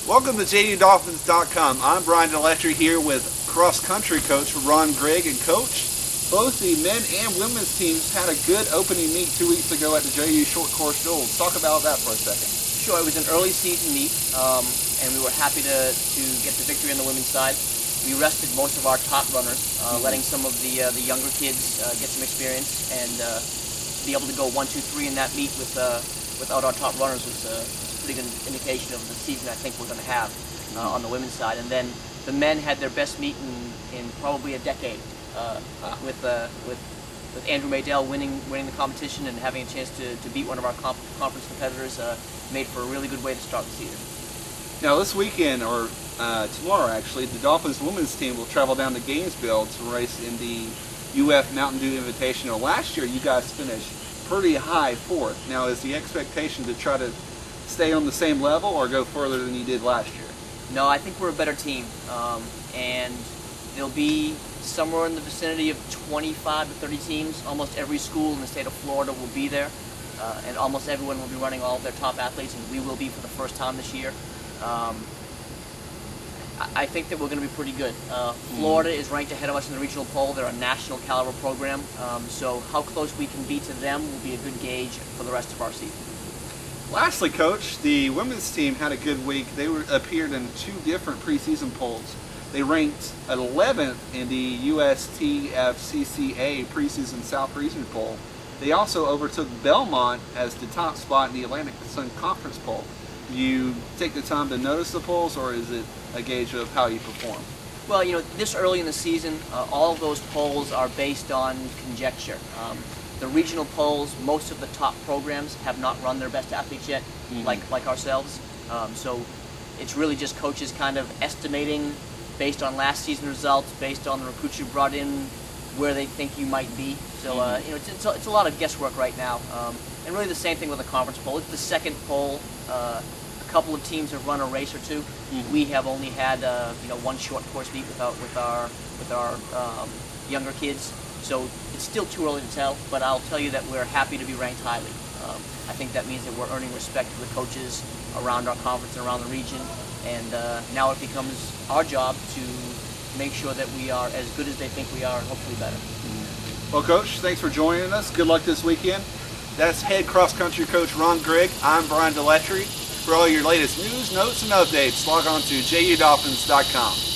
Welcome to JUDolphins.com. I'm Brian Deletry here with cross-country coach Ron Grigg. And coach, both the men and women's teams had a good opening meet 2 weeks ago at the JU Short Course Duels. Talk about that for a second. Sure, it was an early season meet, and we were happy to get the victory on the women's side. We rested most of our top runners, letting some of the younger kids get some experience, and to be able to go 1, 2, 3 in that meet without our top runners was a pretty good indication of the season I think we're going to have on the women's side. And then the men had their best meet in probably a decade, with Andrew Maydell winning the competition and having a chance to beat one of our conference competitors. Made for a really good way to start the season. Now this weekend, or tomorrow actually, the Dolphins women's team will travel down to Gainesville to race in the UF Mountain Dew Invitational. Last year you guys finished pretty high fourth. Now is the expectation to try to stay on the same level or go further than you did last year? No, I think we're a better team, and there'll be somewhere in the vicinity of 25 to 30 teams. Almost every school in the state of Florida will be there, and almost everyone will be running all of their top athletes, and we will be for the first time this year. I think that we're going to be pretty good. Florida is ranked ahead of us in the regional poll. They're a national caliber program, so how close we can be to them will be a good gauge for the rest of our season. Lastly, Coach, the women's team had a good week. They appeared in 2 different preseason polls. They ranked 11th in the USTFCCA preseason South Region poll. They also overtook Belmont as the top spot in the Atlantic Sun Conference poll. Do you take the time to notice the polls, or is it a gauge of how you perform? Well, you know, this early in the season, all of those polls are based on conjecture. The regional polls, most of the top programs have not run their best athletes yet, like ourselves. So it's really just coaches kind of estimating based on last season results, based on the recruits you brought in, where they think you might be. So you know, it's a lot of guesswork right now. And really the same thing with the conference poll. It's the second poll. A couple of teams have run a race or two. We have only had you know, 1 short course meet with our younger kids. So it's still too early to tell, but I'll tell you that we're happy to be ranked highly. I think that means that we're earning respect for the coaches around our conference and around the region, and now it becomes our job to make sure that we are as good as they think we are, and hopefully better. Well, Coach, thanks for joining us. Good luck this weekend. That's head cross-country coach Ron Grigg. I'm Brian Deletry. For all your latest news, notes, and updates, log on to JUDolphins.com.